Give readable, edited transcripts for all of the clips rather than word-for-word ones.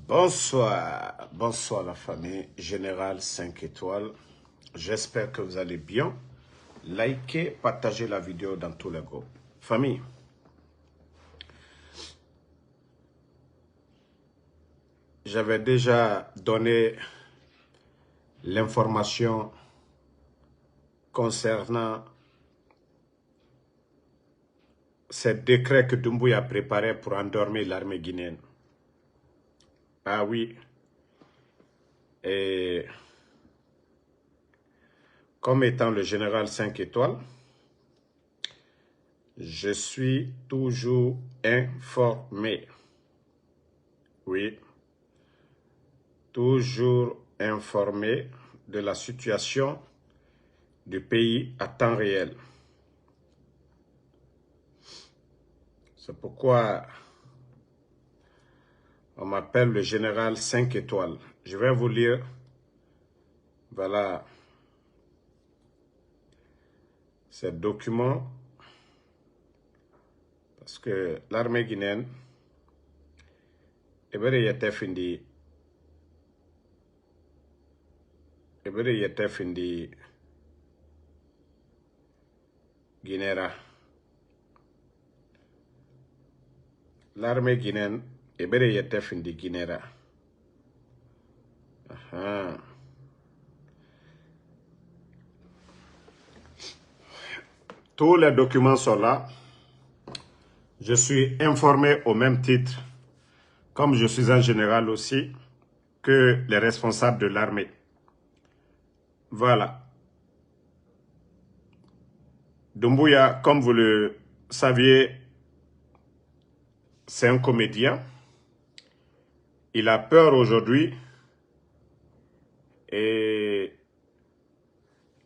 Bonsoir, bonsoir la famille, Général 5 étoiles. J'espère que vous allez bien. Likez, partagez la vidéo dans tous les groupes. Famille, j'avais déjà donné l'information concernant ce décret que Doumbouya a préparé pour endormir l'armée guinéenne. Ah oui, et comme étant le général 5 étoiles, je suis toujours informé. Oui, toujours informé de la situation du pays à temps réel. C'est pourquoi on m'appelle le général 5 étoiles. Je vais vous lire, voilà, ces documents, parce que l'armée guinéenne, était fini Guinera. L'armée guinéenne, était fini Guinera. Tous les documents sont là. Je suis informé au même titre, comme je suis un général aussi, que les responsables de l'armée. Voilà. Doumbouya, comme vous le saviez, c'est un comédien. Il a peur aujourd'hui et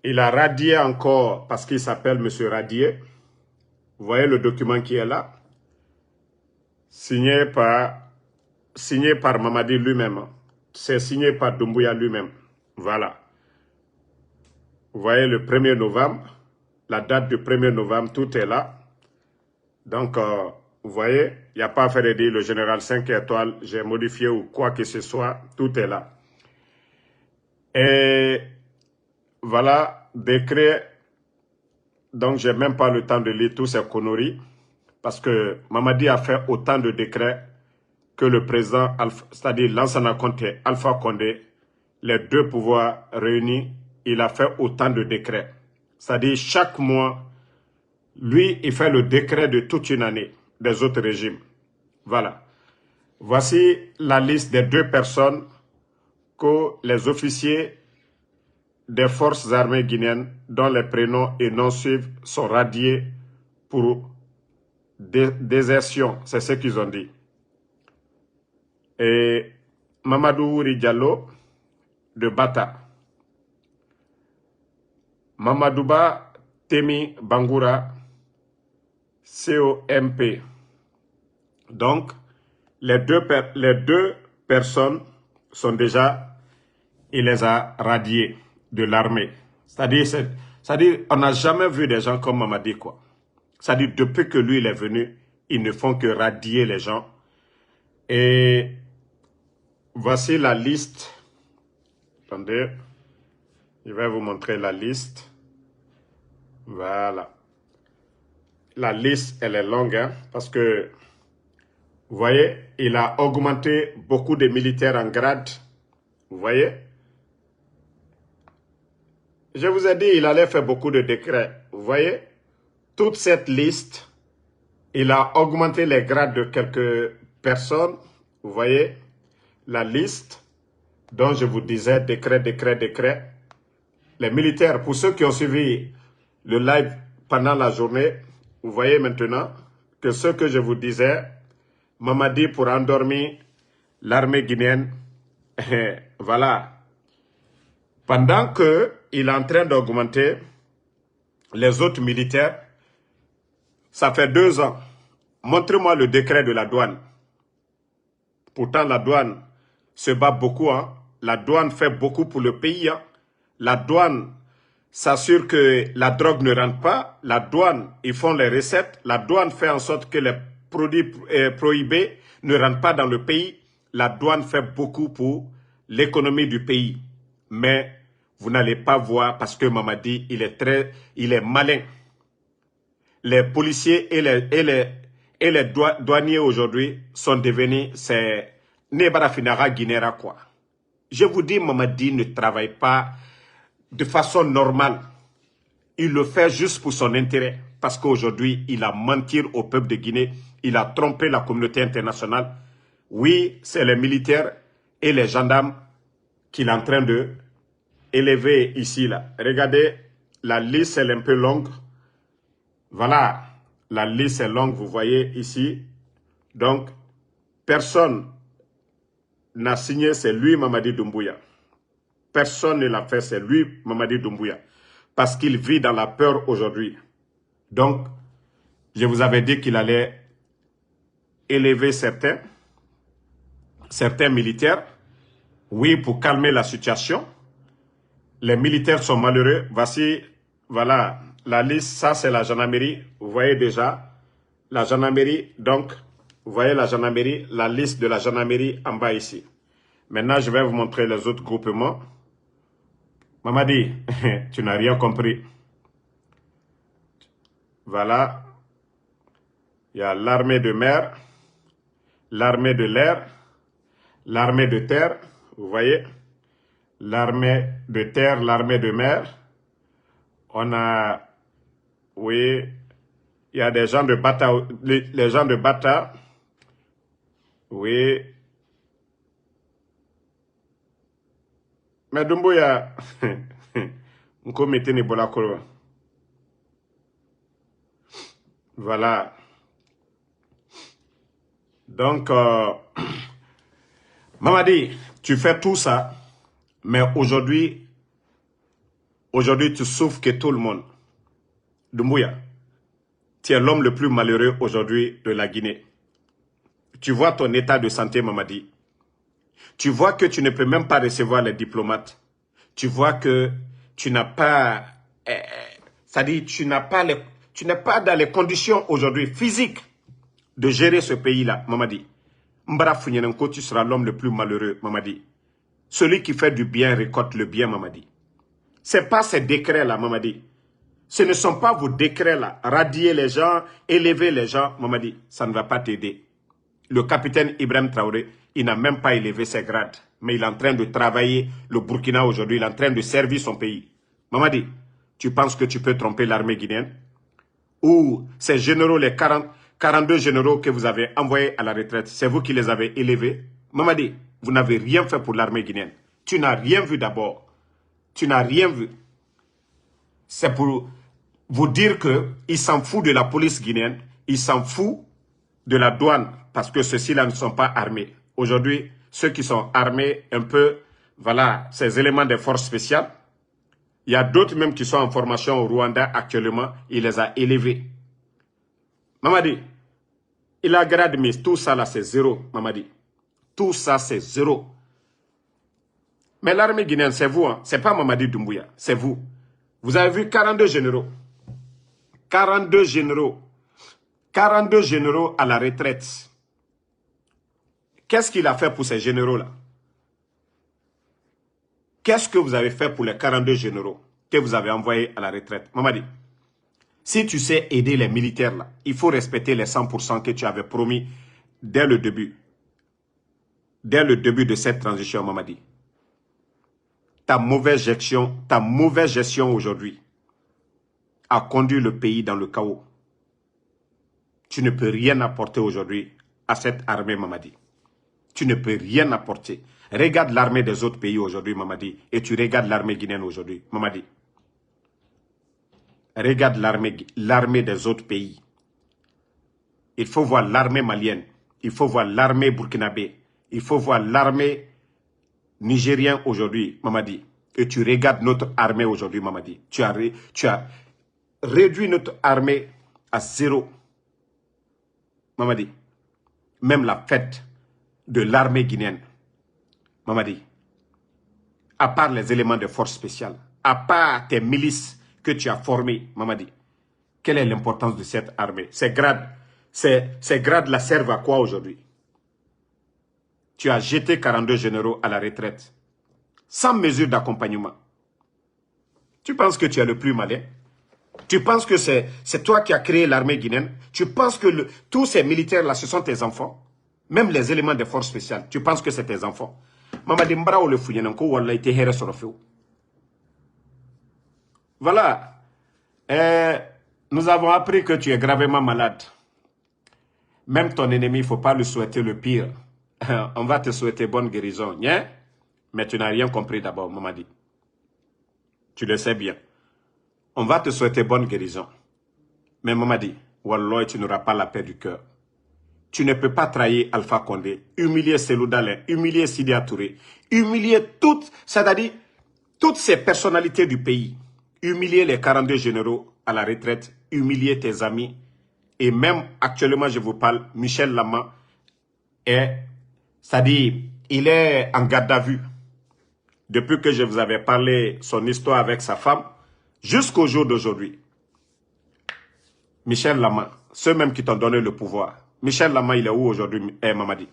il a radié encore parce qu'il s'appelle Monsieur Radié. Vous voyez le document qui est là, signé par Mamadi lui-même. C'est signé par Doumbouya lui-même. Voilà. Vous voyez le 1er novembre, la date du 1er novembre, tout est là. Donc, vous voyez, il n'y a pas à faire de dire le général 5 étoiles, j'ai modifié ou quoi que ce soit, tout est là. Et voilà, décret. Donc, je n'ai même pas le temps de lire tous ces conneries, parce que Mamadi a fait autant de décrets que le président, c'est-à-dire Lansana Conté, Alpha Condé, les deux pouvoirs réunis, il a fait autant de décrets. C'est-à-dire chaque mois, lui, il fait le décret de toute une année des autres régimes. Voilà. Voici la liste des 2 personnes que les officiers des forces armées guinéennes, dont les prénoms et noms suivent, sont radiés pour désertion. C'est ce qu'ils ont dit. Et Mamadou Wuri Diallo de Bata. Mamadouba Temi Bangoura, COMP. Donc, les deux personnes sont déjà, il les a radiés de l'armée. C'est-à-dire, on n'a jamais vu des gens comme Mamadi, quoi. C'est-à-dire, depuis que lui, il est venu, ils ne font que radier les gens. Et voici la liste. Attendez, je vais vous montrer la liste. Voilà. La liste, elle est longue, hein, parce que, vous voyez, il a augmenté beaucoup de militaires en grade. Vous voyez? Je vous ai dit, il allait faire beaucoup de décrets. Vous voyez? Toute cette liste, il a augmenté les grades de quelques personnes. Vous voyez? La liste dont je vous disais, décret. Les militaires, pour ceux qui ont suivi le live pendant la journée, vous voyez maintenant que ce que je vous disais, Mamadi pour endormir l'armée guinéenne, voilà. Pendant qu'il est en train d'augmenter les autres militaires, ça fait 2 ans. Montrez-moi le décret de la douane. Pourtant, la douane se bat beaucoup. Hein. La douane fait beaucoup pour le pays. Hein. La douane s'assure que la drogue ne rentre pas. La douane, ils font les recettes. La douane fait en sorte que les produits prohibés ne rentrent pas dans le pays. la douane fait beaucoup pour l'économie du pays. Mais vous n'allez pas voir parce que Mamadi, il est malin. Les policiers et les douaniers aujourd'hui sont devenus, c'est Nebara Finara Guinera quoi. Je vous dis, Mamadi ne travaille pas de façon normale. Il le fait juste pour son intérêt. Parce qu'aujourd'hui, il a menti au peuple de Guinée. Il a trompé la communauté internationale. Oui, c'est les militaires et les gendarmes qu'il est en train de élever ici. Là. Regardez, la liste est un peu longue. Voilà, la liste est longue, vous voyez ici. Donc, personne n'a signé, c'est lui, Mamadi Doumbouya. Personne ne l'a fait, c'est lui, Mamadi Doumbouya. Parce qu'il vit dans la peur aujourd'hui. Donc, je vous avais dit qu'il allait élever certains militaires, oui, pour calmer la situation. Les militaires sont malheureux. Voici, voilà, la liste, ça c'est la gendarmerie. Vous voyez déjà, la gendarmerie, donc, vous voyez la gendarmerie, la liste de la gendarmerie en bas ici. Maintenant, je vais vous montrer les autres groupements. Mamadi, tu n'as rien compris. Voilà. Il y a l'armée de mer, l'armée de l'air, l'armée de terre, vous voyez, l'armée de terre, l'armée de mer. On a, oui, il y a des gens de Bata, les gens de Bata, oui. Mais Doumbouya, voilà. Donc, Mamadi, tu fais tout ça, mais aujourd'hui, tu souffres que tout le monde. Doumbouya, tu es l'homme le plus malheureux aujourd'hui de la Guinée. Tu vois ton état de santé, Mamadi. Tu vois que tu ne peux même pas recevoir les diplomates. Tu vois que tu n'as pas... c'est-à-dire, tu n'es pas dans les conditions aujourd'hui physiques de gérer ce pays-là, Mamadi. Mbara Founyenenko, tu seras l'homme le plus malheureux, Mamadi. Celui qui fait du bien récolte le bien, Mamadi. Ce n'est pas ces décrets-là, Mamadi. Ce ne sont pas vos décrets-là. Radier les gens, élever les gens, Mamadi, ça ne va pas t'aider. Le capitaine Ibrahim Traoré, il n'a même pas élevé ses grades. Mais il est en train de travailler le Burkina aujourd'hui. Il est en train de servir son pays. Mamadi, tu penses que tu peux tromper l'armée guinéenne? Ou ces généraux, les 42 généraux que vous avez envoyés à la retraite, c'est vous qui les avez élevés? Mamadi, vous n'avez rien fait pour l'armée guinéenne. Tu n'as rien vu d'abord. Tu n'as rien vu. C'est pour vous dire qu'il s'en fout de la police guinéenne. Il s'en fout de la douane parce que ceux-ci-là ne sont pas armés. Aujourd'hui, ceux qui sont armés un peu, voilà, ces éléments des forces spéciales, il y a d'autres même qui sont en formation au Rwanda actuellement, il les a élevés. Mamadi, il a grade mais tout ça là c'est zéro, Mamadi. Tout ça c'est zéro. Mais l'armée guinéenne, c'est vous, hein? C'est pas Mamadi Doumbouya, c'est vous. Vous avez vu 42 généraux. 42 généraux. 42 généraux à la retraite. Qu'est-ce qu'il a fait pour ces généraux-là? Qu'est-ce que vous avez fait pour les 42 généraux que vous avez envoyés à la retraite? Mamadi, si tu sais aider les militaires, là, il faut respecter les 100% que tu avais promis dès le début. Dès le début de cette transition, Mamadi. Ta mauvaise gestion aujourd'hui a conduit le pays dans le chaos. Tu ne peux rien apporter aujourd'hui à cette armée, Mamadi. Tu ne peux rien apporter. Regarde l'armée des autres pays aujourd'hui, Mamadi, et tu regardes l'armée guinéenne aujourd'hui, Mamadi. Regarde l'armée des autres pays. Il faut voir l'armée malienne, il faut voir l'armée burkinabé, il faut voir l'armée nigérienne aujourd'hui, Mamadi. Et tu regardes notre armée aujourd'hui, Mamadi. Tu as réduit notre armée à zéro. Mamadi, même la fête de l'armée guinéenne, Mamadi, à part les éléments de force spéciale, à part tes milices que tu as formées, Mamadi, quelle est l'importance de cette armée? Ces grades la servent à quoi aujourd'hui? Tu as jeté 42 généraux à la retraite, sans mesure d'accompagnement. Tu penses que tu es le plus malin? Tu penses que c'est toi qui as créé l'armée guinéenne? Tu penses que tous ces militaires-là, ce sont tes enfants? Même les éléments des forces spéciales, tu penses que c'est tes enfants? Mamadi Mbara ou le Fouyenanko, ou Allah était here sur le feu. Voilà. Nous avons appris que tu es gravement malade. Même ton ennemi, il ne faut pas lui souhaiter le pire. On va te souhaiter bonne guérison. Hein? Mais tu n'as rien compris d'abord, Mamadi. Tu le sais bien. On va te souhaiter bonne guérison. Mais Mamadi, Wallah, tu n'auras pas la paix du cœur. Tu ne peux pas trahir Alpha Condé, humilier Selou Dalin, humilier Sidi Touré, humilier c'est-à-dire toutes ces personnalités du pays. Humilier les 42 généraux à la retraite, humilier tes amis. Et même actuellement, je vous parle, Michel Lama, c'est-à-dire, il est en garde à vue. Depuis que je vous avais parlé son histoire avec sa femme, jusqu'au jour d'aujourd'hui. Michel Lama, ceux mêmes qui t'ont donné le pouvoir. Michel Lama, il est où aujourd'hui, Mamadi?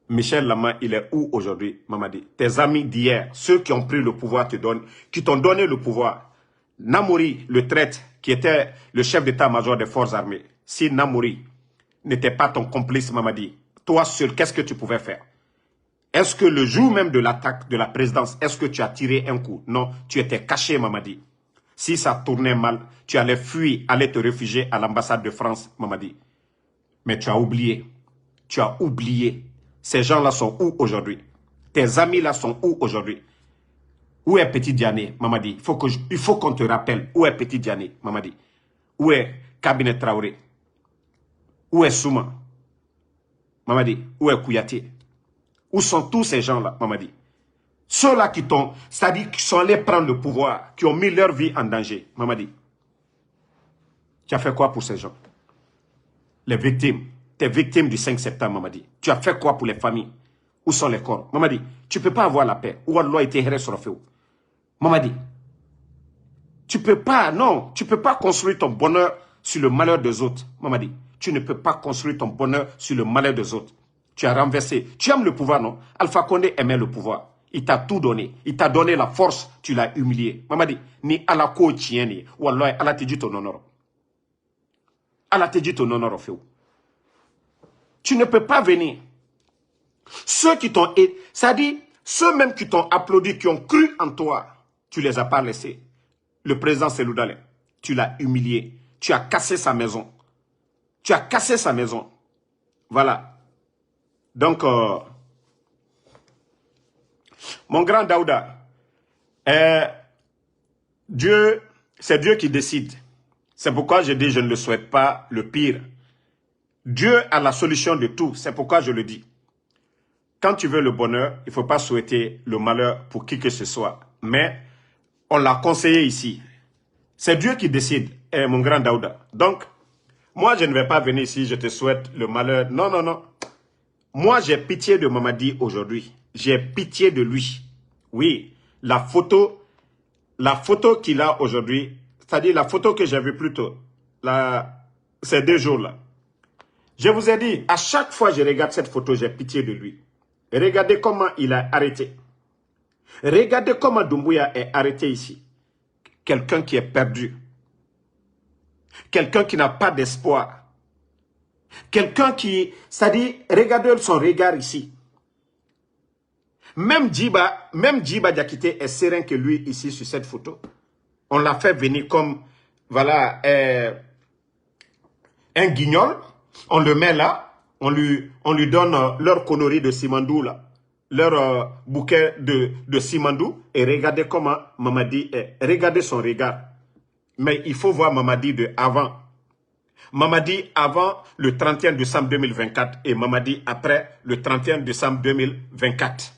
Michel Lama, il est où aujourd'hui, Mamadi? Tes amis d'hier, ceux qui ont pris le pouvoir, qui t'ont donné le pouvoir. Namouri, le traître, qui était le chef d'état-major des forces armées. Si Namouri n'était pas ton complice, Mamadi, toi seul, qu'est-ce que tu pouvais faire? Est-ce que le jour même de l'attaque de la présidence, est-ce que tu as tiré un coup? Non, tu étais caché, Mamadi. Si ça tournait mal, tu allais fuir, aller te réfugier à l'ambassade de France, Mamadi. Mais tu as oublié. Tu as oublié. Ces gens-là sont où aujourd'hui? Tes amis-là sont où aujourd'hui? Où est Petit Diané, Mamadi? Il faut qu'on te rappelle. Où est Petit Diané, Mamadi? Où est Cabinet Traoré? Où est Souma? Mamadi, où est Kouyaté? Où sont tous ces gens-là, Mamadi? Ceux-là qui t'ont, c'est-à-dire qui sont allés prendre le pouvoir, qui ont mis leur vie en danger, Mamadi. Tu as fait quoi pour ces gens? Les victimes, tes victimes du 5 septembre, Mamadi. Tu as fait quoi pour les familles? Où sont les corps? Mamadi, tu ne peux pas avoir la paix. Où Allah était héré sur le feu. Mamadi, tu peux pas, non, tu ne peux pas construire ton bonheur sur le malheur des autres, Mamadi. Tu ne peux pas construire ton bonheur sur le malheur des autres. Tu as renversé. Tu aimes le pouvoir, non? Alpha Condé aimait le pouvoir. Il t'a tout donné. Il t'a donné la force. Tu l'as humilié. Mamadi, ni ala ko tieni. Wallah, ala te dit ton honneur. Ala te dit ton honneur au feu. Tu ne peux pas venir. Ceux qui t'ont, c'est-à-dire, ceux même qui t'ont applaudi, qui ont cru en toi, tu les as pas laissés. Le président Selou Dalin, tu l'as humilié. Tu as cassé sa maison. Tu as cassé sa maison. Voilà. Donc, mon grand Daouda, c'est Dieu qui décide. C'est pourquoi je dis je ne le souhaite pas le pire. Dieu a la solution de tout. C'est pourquoi je le dis. Quand tu veux le bonheur, il ne faut pas souhaiter le malheur pour qui que ce soit. Mais on l'a conseillé ici. C'est Dieu qui décide, mon grand Daouda. Donc, moi, je ne vais pas venir ici, je te souhaite le malheur. Non, non, non. Moi, j'ai pitié de Mamadi aujourd'hui. J'ai pitié de lui. Oui, la photo qu'il a aujourd'hui, c'est-à-dire la photo que j'ai vue plus tôt, ces 2 jours-là. Je vous ai dit, à chaque fois que je regarde cette photo, j'ai pitié de lui. Regardez comment il a arrêté. Regardez comment Doumbouya est arrêté ici. Quelqu'un qui est perdu. Quelqu'un qui n'a pas d'espoir. Quelqu'un qui, c'est-à-dire, regardez son regard ici. Même Djiba Diakité est serein que lui ici sur cette photo. On l'a fait venir comme, voilà, un guignol. On le met là. On lui donne leur connerie de Simandou là. Leur bouquet de Simandou. Et regardez comment Mamadi est. Regardez son regard. Mais il faut voir Mamadi de avant. Mamadi avant le 31 décembre 2024 et Mamadi après le 31 décembre 2024.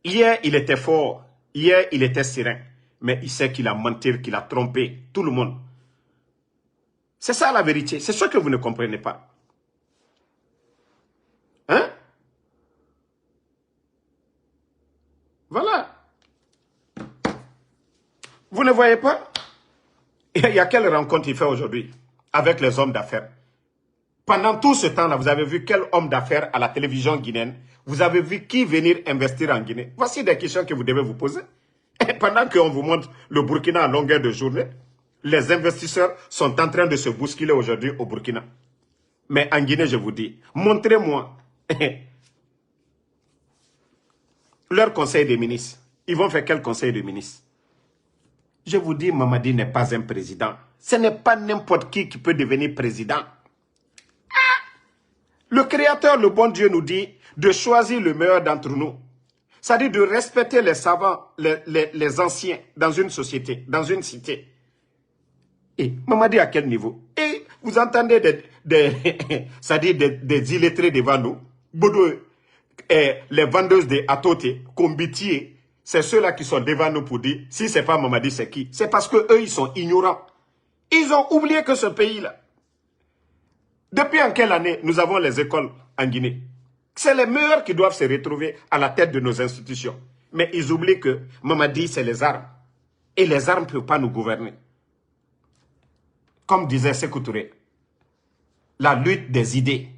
Hier, il était fort. Hier, il était serein. Mais il sait qu'il a menti, qu'il a trompé tout le monde. C'est ça la vérité. C'est ce que vous ne comprenez pas. Hein? Voilà. Vous ne voyez pas? Il y a quelle rencontre il fait aujourd'hui avec les hommes d'affaires? Pendant tout ce temps-là, vous avez vu quel homme d'affaires à la télévision guinéenne? Vous avez vu qui venir investir en Guinée? Voici des questions que vous devez vous poser. Et pendant qu'on vous montre le Burkina à longueur de journée, les investisseurs sont en train de se bousculer aujourd'hui au Burkina. Mais en Guinée, je vous dis, montrez-moi leur conseil des ministres. Ils vont faire quel conseil des ministres? Je vous dis, Mamadi n'est pas un président. Ce n'est pas n'importe qui peut devenir président. Le Créateur, le bon Dieu, nous dit de choisir le meilleur d'entre nous. C'est-à-dire de respecter les savants, les anciens dans une société, dans une cité. Et Mamadi à quel niveau? Et vous entendez des illettrés devant nous. Bodo, les vendeuses de Atoté, Kombitier, c'est ceux-là qui sont devant nous pour dire, si ce n'est pas Mamadi, c'est qui? C'est parce qu'eux, ils sont ignorants. Ils ont oublié que ce pays-là, depuis en quelle année nous avons les écoles en Guinée? C'est les meilleurs qui doivent se retrouver à la tête de nos institutions. Mais ils oublient que Mamadi, c'est les armes. Et les armes ne peuvent pas nous gouverner. Comme disait Sékou Touré, la lutte des idées,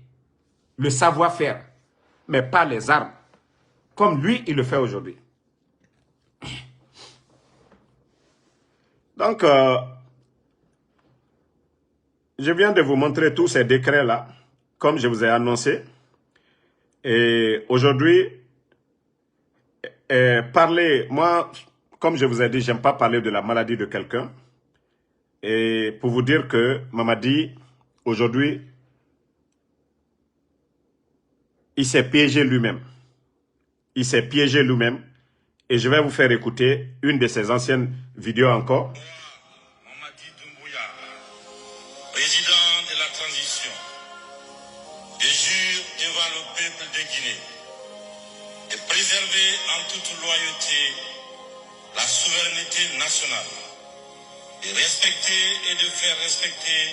le savoir-faire, mais pas les armes. Comme lui, il le fait aujourd'hui. Donc, je viens de vous montrer tous ces décrets-là, comme je vous ai annoncé. Et aujourd'hui, parler, moi, comme je vous ai dit, j'aime pas parler de la maladie de quelqu'un. Et pour vous dire que Mamadi, aujourd'hui, il s'est piégé lui-même. Il s'est piégé lui-même. Et je vais vous faire écouter une de ses anciennes vidéos encore. Mamadi Doumbouya, président de la transition, je jure devant le peuple de Guinée de préserver en toute loyauté la souveraineté nationale, de respecter et de faire respecter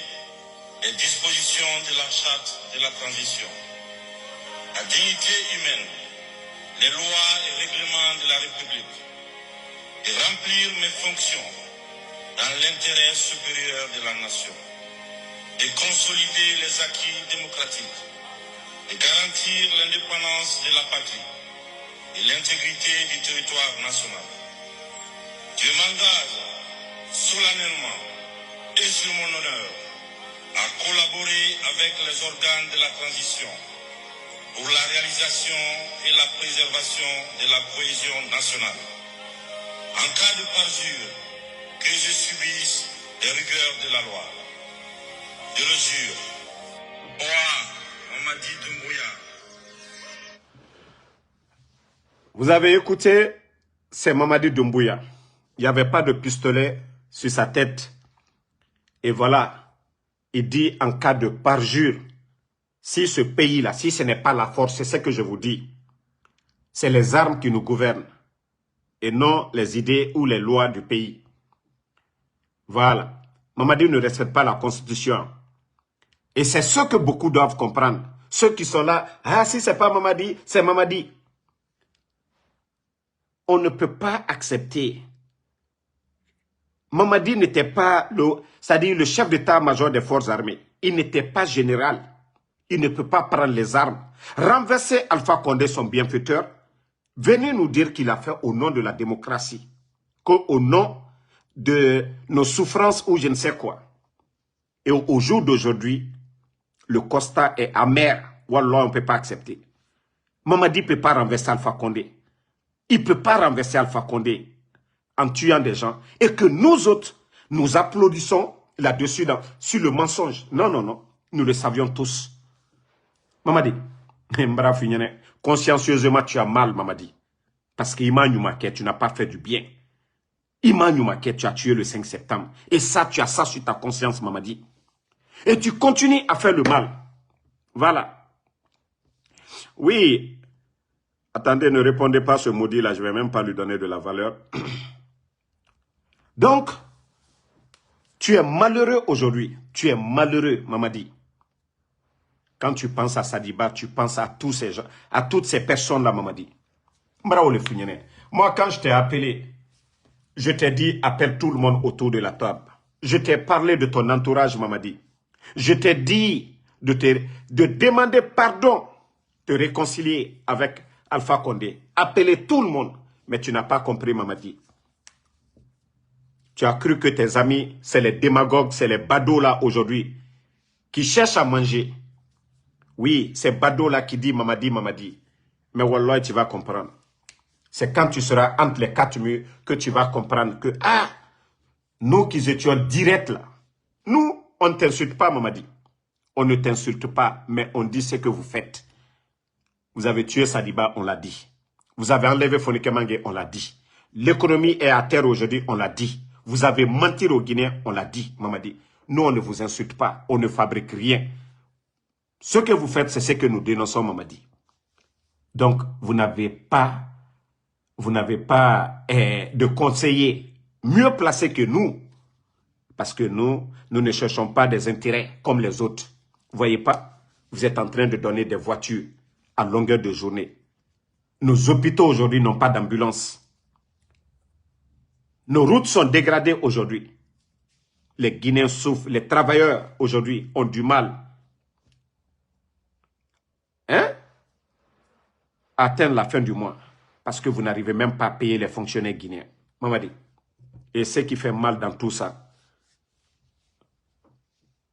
les dispositions de la charte de la transition, la dignité humaine, les lois et règlements de la République, de remplir mes fonctions dans l'intérêt supérieur de la nation, de consolider les acquis démocratiques, de garantir l'indépendance de la patrie et l'intégrité du territoire national. Je m'engage solennellement et sur mon honneur à collaborer avec les organes de la transition pour la réalisation et la préservation de la cohésion nationale. En cas de parjure, que je subisse les rigueurs de la loi. Je le jure. Moi, Mamadi Doumbouya. Vous avez écouté, c'est Mamadi Doumbouya. Il n'y avait pas de pistolet sur sa tête. Et voilà, il dit en cas de parjure, si ce pays-là, si ce n'est pas la force, c'est ce que je vous dis, c'est les armes qui nous gouvernent et non les idées ou les lois du pays. Voilà. Mamadi ne respecte pas la constitution. Et c'est ce que beaucoup doivent comprendre. Ceux qui sont là, ah si c'est pas Mamadi, c'est Mamadi. On ne peut pas accepter. Mamadi n'était pas c'est-à-dire le chef d'état-major des forces armées. Il n'était pas général. Il ne peut pas prendre les armes. Renverser Alpha Condé, son bienfaiteur, venez nous dire qu'il a fait au nom de la démocratie, qu'au nom de nos souffrances ou je ne sais quoi. Et au jour d'aujourd'hui, le constat est amer. Wallah, on ne peut pas accepter. Mamadi ne peut pas renverser Alpha Condé. Il ne peut pas renverser Alpha Condé en tuant des gens. Et que nous autres, nous applaudissons là-dessus sur le mensonge. Non, non, non. Nous le savions tous. Mamadi, consciencieusement, tu as mal, Mamadi. Parce que tu n'as pas fait du bien. Tu as tué le 5 septembre. Et ça, tu as ça sur ta conscience, Mamadi. Et tu continues à faire le mal. Voilà. Oui. Attendez, ne répondez pas à ce maudit-là. Je ne vais même pas lui donner de la valeur. Donc, tu es malheureux aujourd'hui. Tu es malheureux, Mamadi. Quand tu penses à Sadiba, tu penses à tous ces gens, à toutes ces personnes-là, Mamadi. Moi, quand je t'ai appelé, je t'ai dit, appelle tout le monde autour de la table. Je t'ai parlé de ton entourage, Mamadi. Je t'ai dit, de demander pardon, te réconcilier avec Alpha Condé, appeler tout le monde. Mais tu n'as pas compris, Mamadi. Tu as cru que tes amis, c'est les démagogues, c'est les badauds là aujourd'hui, qui cherchent à manger. Oui, c'est badauds là qui dit Mamadi, Mamadi. Mais Wallah, tu vas comprendre. C'est quand tu seras entre les quatre murs que tu vas comprendre que, ah, nous qui étions directs là, nous, on ne t'insulte pas, Mamadi. On ne t'insulte pas, mais on dit ce que vous faites. Vous avez tué Sadiba, on l'a dit. Vous avez enlevé Fonike Mange, on l'a dit. L'économie est à terre aujourd'hui, on l'a dit. Vous avez menti aux Guinéens, on l'a dit, Mamadi. Nous, on ne vous insulte pas, on ne fabrique rien. Ce que vous faites, c'est ce que nous dénonçons, Mamadi. Donc, vous n'avez pas de conseiller mieux placé que nous. Parce que nous ne cherchons pas des intérêts comme les autres. Vous voyez pas? Vous êtes en train de donner des voitures à longueur de journée. Nos hôpitaux aujourd'hui n'ont pas d'ambulance. Nos routes sont dégradées aujourd'hui. Les Guinéens souffrent, les travailleurs aujourd'hui ont du mal. Hein? À atteindre la fin du mois. Parce que vous n'arrivez même pas à payer les fonctionnaires guinéens. Mamadi. Et ce qui fait mal dans tout ça,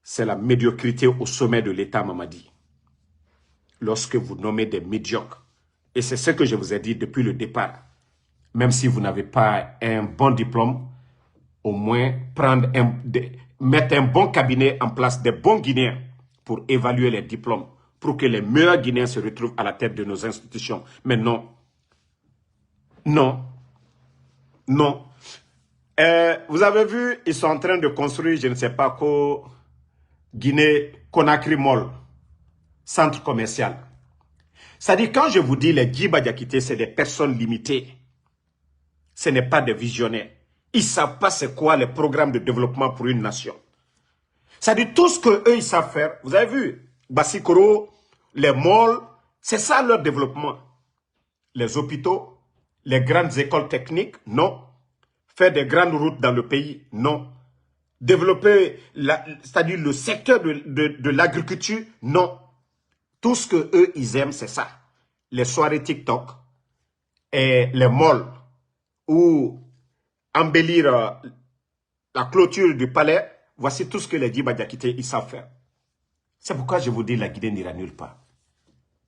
c'est la médiocrité au sommet de l'État, Mamadi. Lorsque vous nommez des médiocres. Et c'est ce que je vous ai dit depuis le départ. Même si vous n'avez pas un bon diplôme, au moins mettre un bon cabinet en place, des bons Guinéens pour évaluer les diplômes, pour que les meilleurs Guinéens se retrouvent à la tête de nos institutions. Mais non. Non. Non. Vous avez vu, ils sont en train de construire, je ne sais pas quoi, Guinée-Conakry Mall, centre commercial. C'est-à-dire, quand je vous dis les Djiba Diakité, c'est des personnes limitées. Ce n'est pas des visionnaires. Ils ne savent pas c'est quoi les programmes de développement pour une nation. C'est-à-dire, tout ce qu'eux, ils savent faire, vous avez vu, Bassikoro, les malls, c'est ça leur développement. Les hôpitaux, les grandes écoles techniques, non. Faire des grandes routes dans le pays, non. Développer, c'est-à-dire le secteur de l'agriculture, non. Tout ce qu'eux, ils aiment, c'est ça. Les soirées TikTok et les malls ou embellir la clôture du palais. Voici tout ce que les Djiba Diakité, ils savent faire. C'est pourquoi je vous dis la Guinée n'ira nulle part.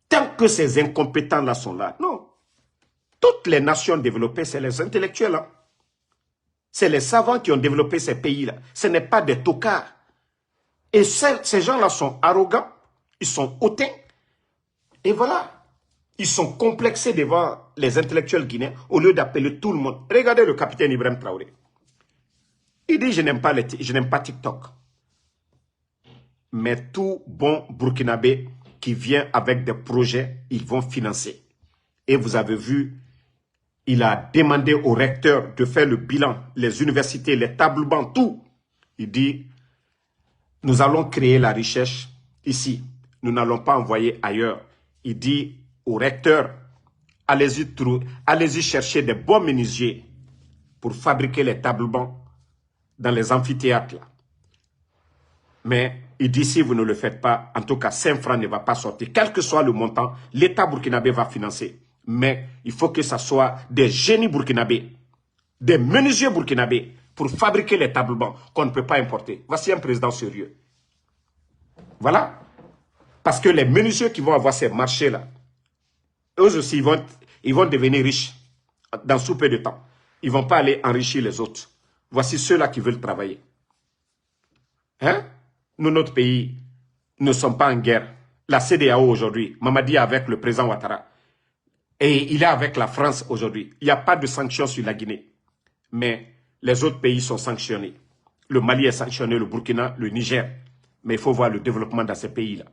Tant que ces incompétents-là sont là, non. Toutes les nations développées, c'est les intellectuels. Hein. C'est les savants qui ont développé ces pays-là. Ce n'est pas des tocards. Et ces gens-là sont arrogants, ils sont hautains. Et voilà, ils sont complexés devant les intellectuels guinéens au lieu d'appeler tout le monde. Regardez le capitaine Ibrahim Traoré. Il dit, je n'aime pas TikTok. Mais tout bon Burkinabé qui vient avec des projets, ils vont financer. Et vous avez vu, il a demandé au recteur de faire le bilan, les universités, les tables bancs, tout. Il dit, nous allons créer la recherche ici. Nous n'allons pas envoyer ailleurs. Il dit au recteur, allez-y chercher des bons menuisiers pour fabriquer les tables bancs dans les amphithéâtres. Là. Mais il dit, si vous ne le faites pas, en tout cas, 5 francs ne va pas sortir. Quel que soit le montant, l'État burkinabé va financer. Mais il faut que ce soit des génies burkinabés, des menuisiers burkinabés pour fabriquer les tables bancs qu'on ne peut pas importer. Voici un président sérieux. Voilà. Parce que les menuisiers qui vont avoir ces marchés-là, eux aussi, ils vont devenir riches dans sous peu de temps. Ils ne vont pas aller enrichir les autres. Voici ceux-là qui veulent travailler. Hein? Nous, notre pays, ne sommes pas en guerre. La CEDEAO aujourd'hui, Mamadi est avec le président Ouattara. Et il est avec la France aujourd'hui. Il n'y a pas de sanctions sur la Guinée. Mais les autres pays sont sanctionnés. Le Mali est sanctionné, le Burkina, le Niger. Mais il faut voir le développement dans ces pays-là.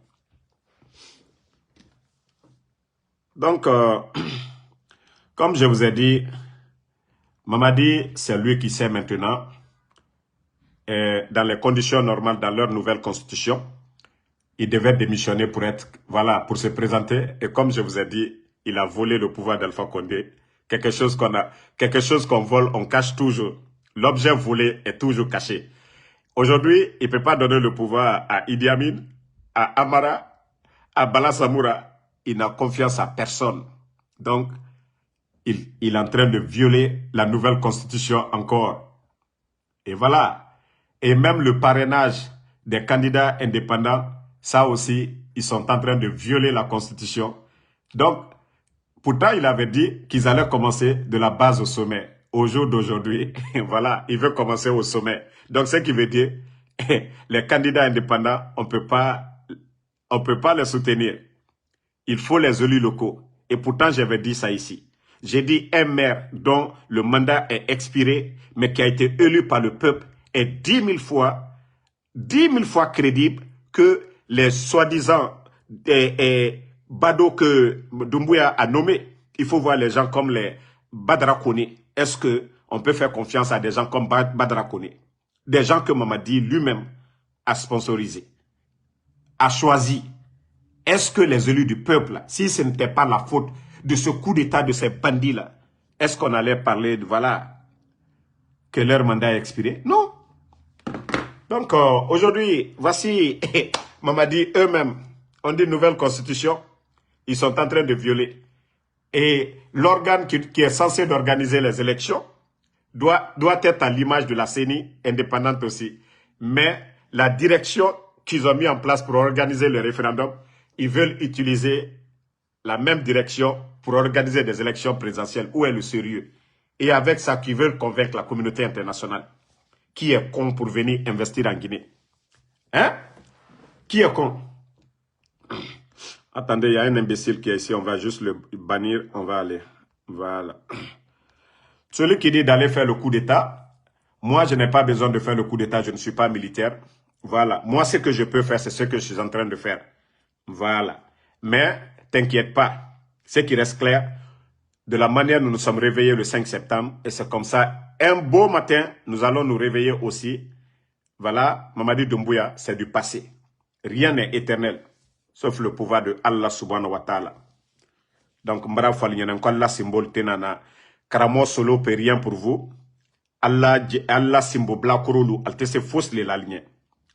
Donc, comme je vous ai dit, Mamadi, c'est lui qui sait maintenant, dans les conditions normales, dans leur nouvelle constitution, il devait démissionner pour pour se présenter. Et comme je vous ai dit, il a volé le pouvoir d'Alpha Condé. Quelque chose qu'on vole, on cache toujours. L'objet volé est toujours caché. Aujourd'hui, il ne peut pas donner le pouvoir à Idi Amin, à Amara, à Bala Samoura, il n'a confiance à personne. Donc, il est en train de violer la nouvelle constitution encore. Et voilà. Et même le parrainage des candidats indépendants, ça aussi, ils sont en train de violer la constitution. Donc, pourtant, il avait dit qu'ils allaient commencer de la base au sommet. Au jour d'aujourd'hui, voilà, il veut commencer au sommet. Donc, ce qui veut dire, les candidats indépendants, on peut pas les soutenir. Il faut les élus locaux. Et pourtant, j'avais dit ça ici. J'ai dit un maire dont le mandat est expiré, mais qui a été élu par le peuple, est 10 000 fois crédible que les soi-disant badauds que Doumbouya a nommés. Il faut voir les gens comme les Badara Kone. Est-ce qu'on peut faire confiance à des gens comme Badara Kone? Des gens que Mamadi lui-même a sponsorisés, a choisi. Est-ce que les élus du peuple, si ce n'était pas la faute de ce coup d'état de ces bandits-là, est-ce qu'on allait parler de, voilà, que leur mandat est expiré? Non. Donc, aujourd'hui, voici, Mamadi eux-mêmes ont dit nouvelle constitution. Ils sont en train de violer. Et l'organe qui est censé d'organiser les élections doit être à l'image de la CENI, indépendante aussi. Mais la direction qu'ils ont mis en place pour organiser le référendum, ils veulent utiliser la même direction pour organiser des élections présidentielles. Où est le sérieux? Et avec ça, qu'ils veulent convaincre la communauté internationale. Qui est con pour venir investir en Guinée? Hein? Qui est con? Attendez, il y a un imbécile qui est ici. On va juste le bannir. On va aller. Voilà. Celui qui dit d'aller faire le coup d'État, moi, je n'ai pas besoin de faire le coup d'État. Je ne suis pas militaire. Voilà. Moi, ce que je peux faire, c'est ce que je suis en train de faire. Voilà. Mais, t'inquiète pas. Ce qui reste clair, de la manière dont nous sommes réveillés le 5 septembre, et c'est comme ça, un beau matin, nous allons nous réveiller aussi. Voilà, Mamadi Doumbouya, c'est du passé. Rien n'est éternel, sauf le pouvoir de Allah subhanahu wa ta'ala. Donc, Mbara Falignan, Allah symbole tenana, Karamo solo peut rien pour vous. Allah symbole bla korolu, al tese fausse les aligner.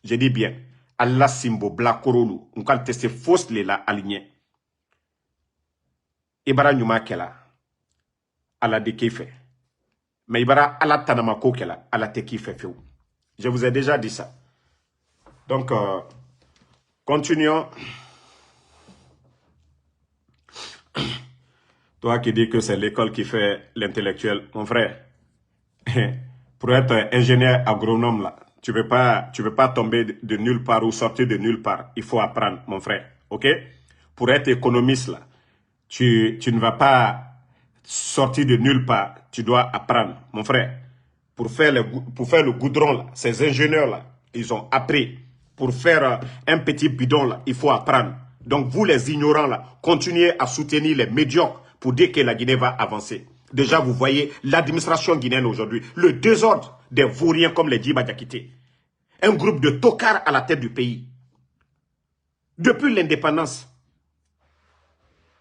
Je dis bien, Allah symbole bla korolu, on al tese fausse les aligner. Ibara nyuma kela, Allah de kife. Mais Ibara Allah tanamako kela, Allah te kife feu. Je vous ai déjà dit ça. Donc, continuons. Toi qui dis que c'est l'école qui fait l'intellectuel, mon frère, pour être ingénieur agronome, là, tu ne peux pas tomber de nulle part ou sortir de nulle part. Il faut apprendre, mon frère. OK? Pour être économiste, là, tu ne vas pas sortir de nulle part. Tu dois apprendre, mon frère. Pour faire le goudron, là, ces ingénieurs-là, ils ont appris. Pour faire un petit bidon, là, il faut apprendre. Donc, vous les ignorants, là, continuez à soutenir les médiocres pour dire que la Guinée va avancer. Déjà, vous voyez l'administration guinéenne aujourd'hui, le désordre des vauriens comme les Djiba Diakité. Un groupe de tocards à la tête du pays. Depuis l'indépendance,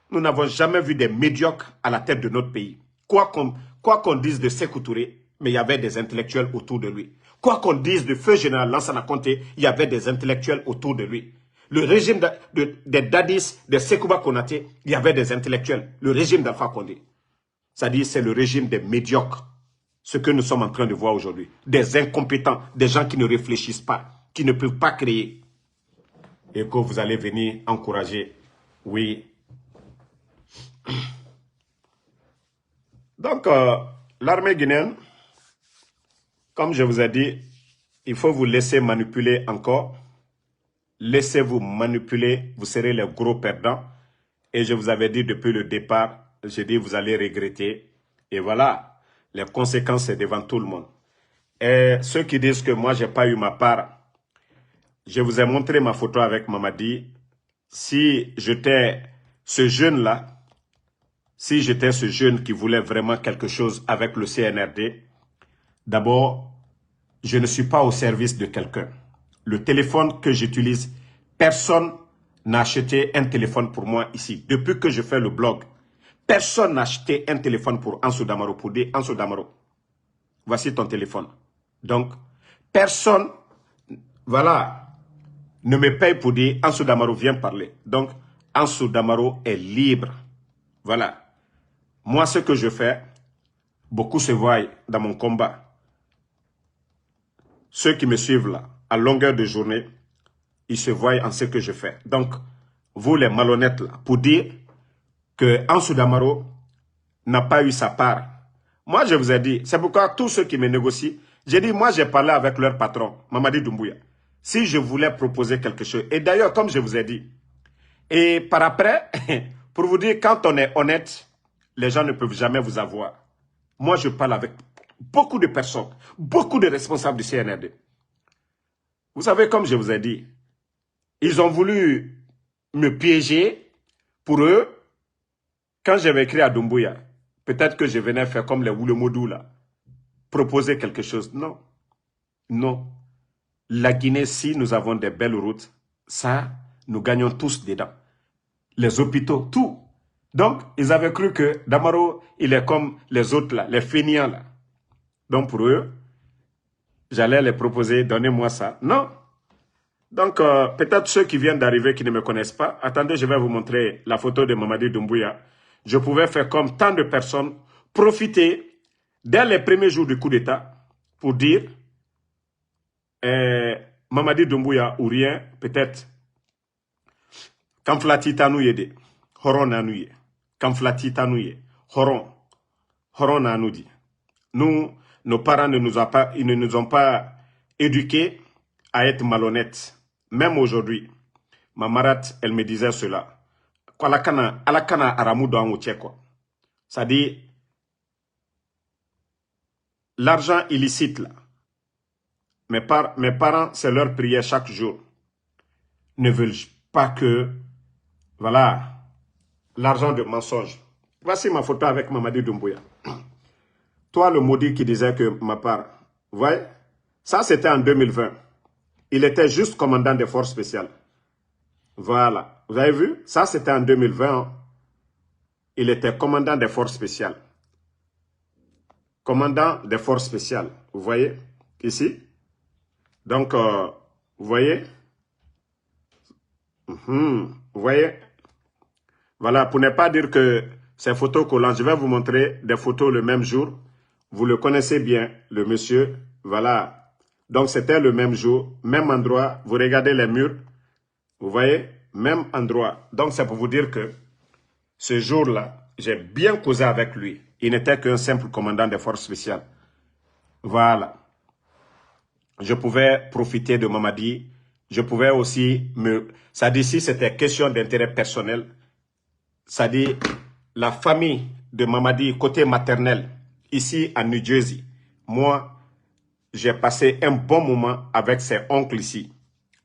nous n'avons jamais vu des médiocres à la tête de notre pays. Quoi qu'on dise de Sékou Touré, mais il y avait des intellectuels autour de lui. Quoi qu'on dise de Feu Général Lansana Conté, il y avait des intellectuels autour de lui. Le régime des Dadis, des Sekouba Konaté, il y avait des intellectuels. Le régime d'Alpha Condé. C'est-à-dire, c'est le régime des médiocres. Ce que nous sommes en train de voir aujourd'hui. Des incompétents, des gens qui ne réfléchissent pas, qui ne peuvent pas créer. Et que vous allez venir encourager. Oui. Donc, l'armée guinéenne, comme je vous ai dit, il faut vous laisser manipuler encore. Laissez-vous manipuler, vous serez les gros perdants. Et je vous avais dit depuis le départ, j'ai dit vous allez regretter. Et voilà, les conséquences c'est devant tout le monde. Et ceux qui disent que moi j'ai pas eu ma part, je vous ai montré ma photo avec Mamadi. Si j'étais ce jeune-là, si j'étais ce jeune qui voulait vraiment quelque chose avec le CNRD, d'abord, je ne suis pas au service de quelqu'un. Le téléphone que j'utilise, personne n'a acheté un téléphone pour moi ici. Depuis que je fais le blog, personne n'a acheté un téléphone pour Ansou Damaro, pour dire Ansou Damaro, voici ton téléphone. Donc, personne, voilà, ne me paye pour dire Ansou Damaro vient parler. Donc, Ansou Damaro est libre. Voilà. Moi, ce que je fais, beaucoup se voient dans mon combat. Ceux qui me suivent là, à longueur de journée, ils se voient en ce que je fais. Donc, vous les malhonnêtes là, pour dire que Ansou Damaro n'a pas eu sa part. Moi, je vous ai dit, c'est pourquoi tous ceux qui me négocient, j'ai dit, moi, j'ai parlé avec leur patron, Mamadi Doumbouya. Si je voulais proposer quelque chose, et d'ailleurs, comme je vous ai dit, et par après, pour vous dire, quand on est honnête, les gens ne peuvent jamais vous avoir. Moi, je parle avec beaucoup de personnes, beaucoup de responsables du CNRD. Vous savez, comme je vous ai dit, ils ont voulu me piéger. Pour eux, quand j'avais écrit à Doumbouya, peut-être que je venais faire comme les Woulemodou là, proposer quelque chose. Non, non. La Guinée, si nous avons des belles routes, ça, nous gagnons tous dedans. Les hôpitaux, tout. Donc, ils avaient cru que Damaro, il est comme les autres là, les fainéants là. Donc, pour eux, j'allais les proposer, donnez-moi ça. Non. Donc, peut-être ceux qui viennent d'arriver, qui ne me connaissent pas, attendez, je vais vous montrer la photo de Mamadi Doumbouya. Je pouvais faire comme tant de personnes, profiter dès les premiers jours du coup d'État pour dire Mamadi Doumbouya ou rien, peut-être, Kamflati Tanouye, Horon Nanouye, Kamflati Tanouye, Horon Nanoudi. Nous, nos parents ils ne nous ont pas éduqués à être malhonnêtes. Même aujourd'hui, ma marate, elle me disait cela. Alakana aramu do ango quoi. C'est-à-dire, l'argent illicite là. Mes parents, c'est leur prière chaque jour. Ne veulent pas que, voilà, l'argent de mensonge. Voici ma photo avec Mamadi Doumbouya. Toi, le maudit qui disait que ma part, vous voyez, ça c'était en 2020. Il était juste commandant des forces spéciales. Voilà. Vous avez vu? Ça, c'était en 2020. Il était commandant des forces spéciales. Commandant des forces spéciales. Vous voyez? Ici. Donc, vous voyez? Vous voyez? Voilà. Pour ne pas dire que ces photos collantes, je vais vous montrer des photos le même jour. Vous le connaissez bien, le monsieur. Voilà. Donc, c'était le même jour, même endroit. Vous regardez les murs. Vous voyez, même endroit. Donc, c'est pour vous dire que ce jour-là, j'ai bien causé avec lui. Il n'était qu'un simple commandant des forces spéciales. Voilà. Je pouvais profiter de Mamadi. Je pouvais aussi me... Ça dit, si c'était question d'intérêt personnel, ça dit, la famille de Mamadi, côté maternel, ici à New Jersey, moi, j'ai passé un bon moment avec ses oncles ici.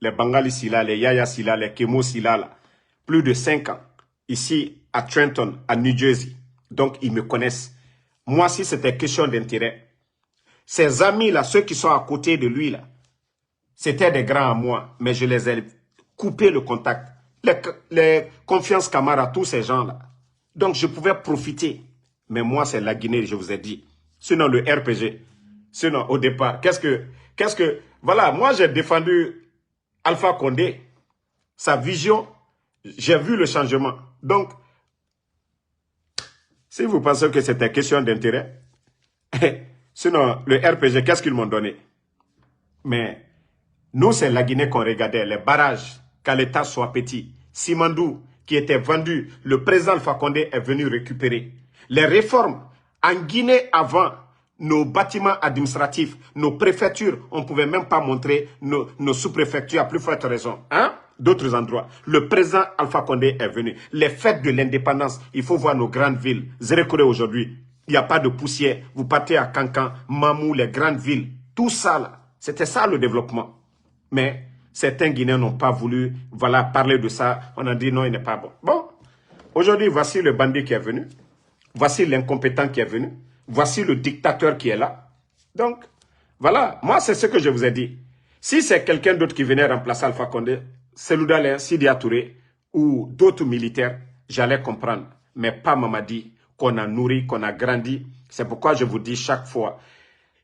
Les Bangali Sila, les Yaya Sila, les Kemo Sila, là. Plus de 5 ans. Ici, à Trenton, à New Jersey. Donc, ils me connaissent. Moi, si c'était question d'intérêt, ses amis, là, ceux qui sont à côté de lui, là, c'était des grands à moi, mais je les ai coupé le contact. Les confiances camarades, tous ces gens-là. Donc, je pouvais profiter. Mais moi, c'est la Guinée, je vous ai dit. Sinon, le RPG. Sinon, au départ, voilà, moi, j'ai défendu Alpha Condé, sa vision, j'ai vu le changement. Donc, si vous pensez que c'était question d'intérêt, sinon, le RPG, qu'est-ce qu'ils m'ont donné? Mais nous, c'est la Guinée qu'on regardait, les barrages, qu'à l'État soit petit. Simandou, qui était vendu, le président Alpha Condé est venu récupérer. Les réformes, en Guinée avant, nos bâtiments administratifs, nos préfectures, on ne pouvait même pas montrer nos sous-préfectures, à plus forte raison. Hein? D'autres endroits. Le président Alpha Condé est venu. Les fêtes de l'indépendance, il faut voir nos grandes villes. Zérekore aujourd'hui, il n'y a pas de poussière. Vous partez à Cancan, Mamou, les grandes villes. Tout ça, là, c'était ça le développement. Mais certains Guinéens n'ont pas voulu, voilà, parler de ça. On a dit non, il n'est pas bon. Bon, aujourd'hui, voici le bandit qui est venu. Voici l'incompétent qui est venu. Voici le dictateur qui est là. Donc, voilà, moi, c'est ce que je vous ai dit. Si c'est quelqu'un d'autre qui venait remplacer Alpha Condé, Seloudalé, Sidi Touré ou d'autres militaires, j'allais comprendre. Mais pas Mamadi, qu'on a nourri, qu'on a grandi. C'est pourquoi je vous dis chaque fois,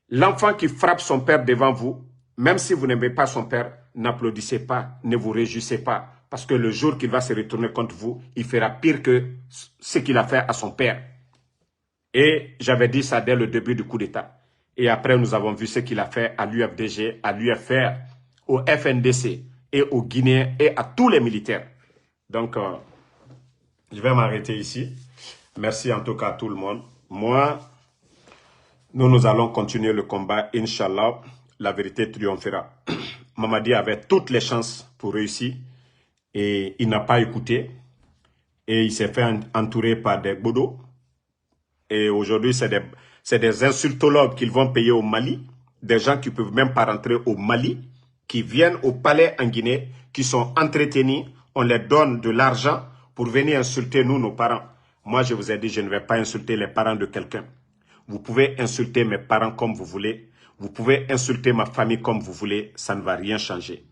l'enfant qui frappe son père devant vous, même si vous n'aimez pas son père, n'applaudissez pas, ne vous réjouissez pas. Parce que le jour qu'il va se retourner contre vous, il fera pire que ce qu'il a fait à son père. Et j'avais dit ça dès le début du coup d'État. Et après, nous avons vu ce qu'il a fait à l'UFDG, à l'UFR, au FNDC et aux Guinéens et à tous les militaires. Donc, je vais m'arrêter ici. Merci en tout cas à tout le monde. Moi, nous allons continuer le combat. Inch'Allah, la vérité triomphera. Mamadi avait toutes les chances pour réussir et il n'a pas écouté. Et il s'est fait entourer par des bodos. Et aujourd'hui, c'est des insultologues qu'ils vont payer au Mali. Des gens qui ne peuvent même pas rentrer au Mali, qui viennent au palais en Guinée, qui sont entretenus. On leur donne de l'argent pour venir insulter nous, nos parents. Moi, je vous ai dit, je ne vais pas insulter les parents de quelqu'un. Vous pouvez insulter mes parents comme vous voulez. Vous pouvez insulter ma famille comme vous voulez. Ça ne va rien changer.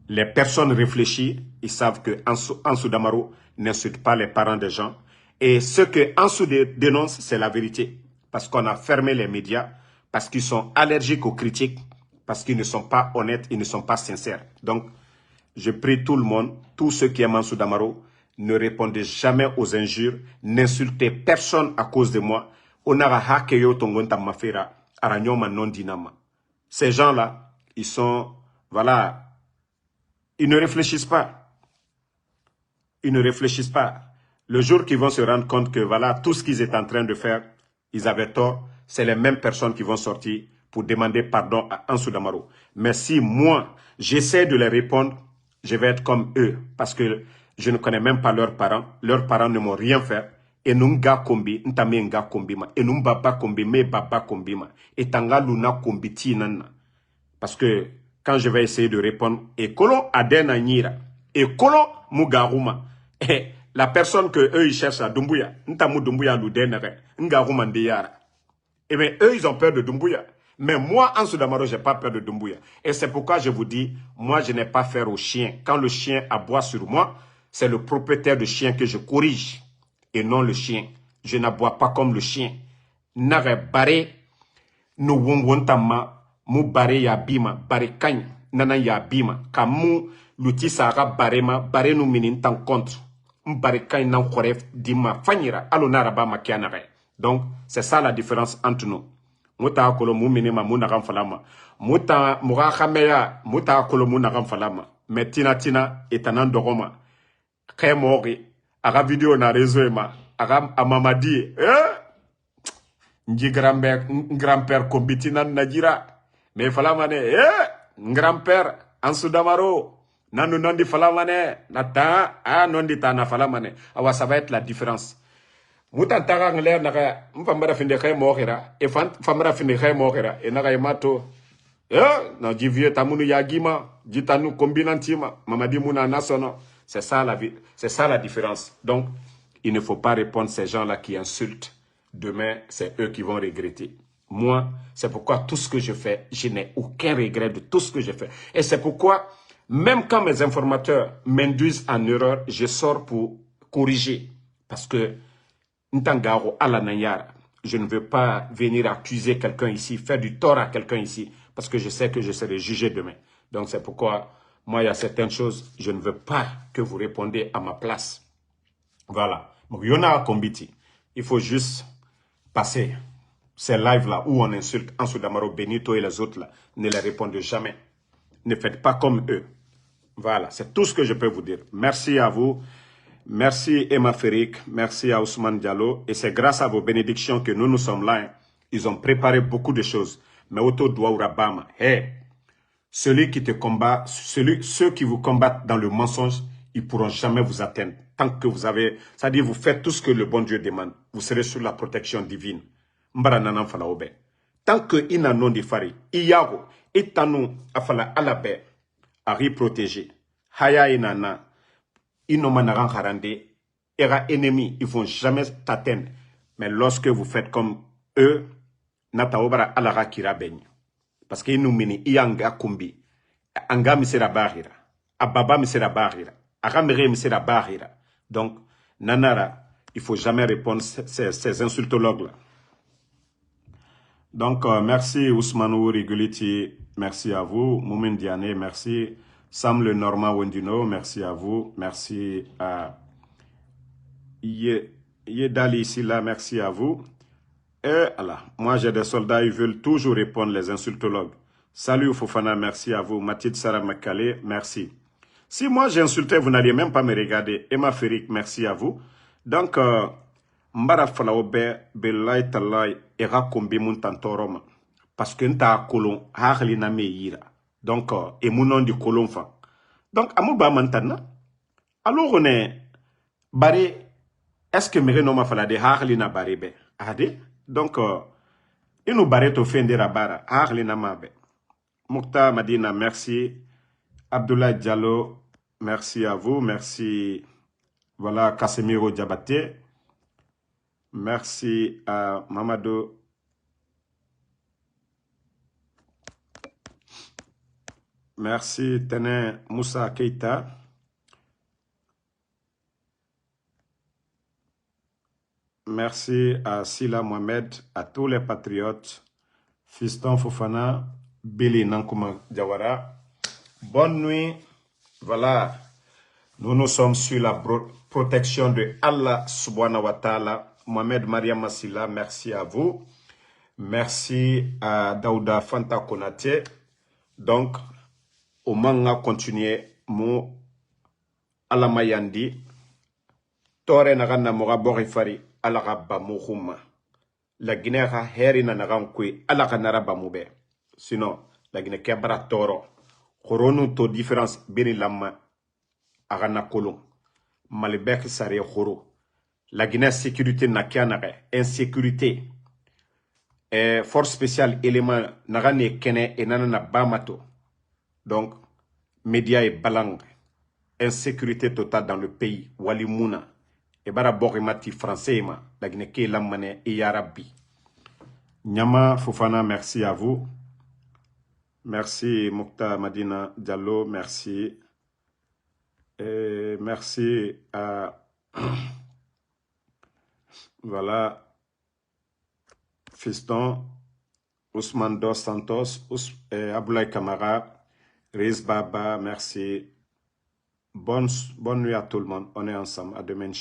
Les personnes réfléchies, ils savent que Ansou Damaro n'insulte pas les parents des gens. Et ce que Ansou dénonce, c'est la vérité. Parce qu'on a fermé les médias, parce qu'ils sont allergiques aux critiques, parce qu'ils ne sont pas honnêtes, ils ne sont pas sincères. Donc, je prie tout le monde, tous ceux qui aiment Ansou Damaro, ne répondez jamais aux injures, n'insultez personne à cause de moi. Ces gens-là, ils sont, voilà, ils ne réfléchissent pas. Ils ne réfléchissent pas. Le jour qu'ils vont se rendre compte que voilà, tout ce qu'ils étaient en train de faire, ils avaient tort, c'est les mêmes personnes qui vont sortir pour demander pardon à Ansou Damaro. Mais si moi, j'essaie de les répondre, je vais être comme eux. Parce que je ne connais même pas leurs parents. Leurs parents ne m'ont rien fait. Et nous nga kombi, ntame nga kombi ma. Et nous baba kombi, me baba kombi ma. Et tanga luna kombi ti nana. Parce que quand je vais essayer de répondre, et kolo adena nyira, et kolo mugaruma, et la personne que eux ils cherchent à Doumbouya, ntamu Doumbouya l'udenere, ngaruma ndeyara. Et bien eux ils ont peur de Doumbouya. Mais moi, Ansou Damaro, je n'ai pas peur de Doumbouya. Et c'est pourquoi je vous dis, moi je n'ai pas affaire au chien. Quand le chien aboie sur moi, c'est le propriétaire du chien que je corrige. Et non le chien. Je n'aboie pas comme le chien. Nare bare, no wonwontama, mu bare ya bima, bare kany, nana ya bima, kamu luti sara barema, bare no minin tan contre. Mbare kany nan koref dima fanyira, alo naraba makianare. Donc, c'est ça la différence entre nous. Muta kolo mu minima mu nagam falama. Muta muga khameya, muta kolo mu nagam falama. Mais tina etanan dogoma. Kay mori. Aga vidéo na réseau ma aga amamadi nji grand-père kombiti nan najira mais fala mané grand-père Ansou Damaro nanu nondi fala mané nata nondi ta na fala mané awa ça va être la différence mutan taga ngler naka mfambara finde khay mokhira e famara finde khay mokhira e naka mato na jivie tamunu yagima jitanu kombinantima mamadi muna nasono. C'est ça la vie, c'est ça la différence. Donc, il ne faut pas répondre à ces gens-là qui insultent. Demain, c'est eux qui vont regretter. Moi, c'est pourquoi tout ce que je fais, je n'ai aucun regret de tout ce que je fais. Et c'est pourquoi, même quand mes informateurs m'induisent en erreur, je sors pour corriger. Parce que, Ntangaro Alanayara, je ne veux pas venir accuser quelqu'un ici, faire du tort à quelqu'un ici, parce que je sais que je serai jugé demain. Donc, c'est pourquoi... Moi, il y a certaines choses, je ne veux pas que vous répondiez à ma place. Voilà. Donc, il y en a à Kombiti. Il faut juste passer ces lives-là où on insulte Ansou Damaro, Benito et les autres là. Ne les répondez jamais. Ne faites pas comme eux. Voilà. C'est tout ce que je peux vous dire. Merci à vous. Merci Emma Ferik. Merci à Ousmane Diallo. Et c'est grâce à vos bénédictions que nous sommes là. Hein. Ils ont préparé beaucoup de choses. Mais auto doit Urabama. Hey! Celui qui te combat, ceux qui vous combattent dans le mensonge, ils ne pourront jamais vous atteindre. Tant que vous avez, c'est-à-dire vous faites tout ce que le bon Dieu demande, vous serez sous la protection divine. Tant que ina non di fari, iyago, itanu afala alabe, ari protégé, haya inana, inomanaran harande, era ennemi, ils vont jamais t'atteindre. Mais lorsque vous faites comme eux, nataobara alara kirabeni. Parce que nous mini ianga kumbi, anga misera bahira, ababa misera bahira, agamere misera bahira. Donc, nanara, il faut jamais répondre ces insultologues là. Donc, merci Ousmane Riguliti. merci à vous. Moumin Diané, merci. Sam le Normand Wendino, merci à vous. Merci à Yedali ici là, merci à vous. Et voilà, moi j'ai des soldats, ils veulent toujours répondre les insultologues. Salut Fofana, merci à vous. Mathilde Sarah Makale, merci. Si moi j'insultais, vous n'alliez même pas me regarder. Emma Ferik, merci à vous. Donc, Mbara Falaobe, Belay Talay, Era Kombi Muntantoroma. Parce que nta kolon, Harli na me yira. Donc, et mon nom du kolon fa. Donc, Amouba Mantana. Alors, on est, Baré, est-ce que Méré Noma Falade, Harli na Baré, Ade? Donc, il nous barre au fin de la barre. Harli na Mabe. Moukta Madina, merci. Abdoulaye Diallo, merci à vous. Merci. Voilà, Casemiro Diabaté. Merci à Mamadou. Merci Tenin Moussa Keita. Merci à Sila Mohamed, à tous les patriotes. Fiston Fofana, Billy Nankouma Diawara. Bonne nuit. Voilà. Nous sommes sur la protection de Allah subhanahu wa ta'ala. Mohamed Maria Massila, merci à vous. Merci à Daouda Fanta Konate. Donc, au manga continuer mo alamayandi. Tore nagana moga borifari alaga bamuhuma. La Guinée a heri na nagankwe alaga naraba mube. Sinon, la Guinée kebra toro. Koronu to différence bini lama agana kolon. Malibek sare khoro. La Guinée sécurité na kianare. Insécurité. Force spéciale élément nagane kene et nanana bamato. Donc, médias et balang. Insécurité totale dans le pays. Walimouna. Et bara borimati français ma. La Guinée ke lamane et yarabi. Nyama Fofana, merci à vous. Merci Moukta Madina Diallo, merci. Et merci à voilà Fiston, Ousmane Dos Santos, Aboulaye Kamara, Riz Baba, merci. Bonne nuit à tout le monde. On est ensemble. À demain.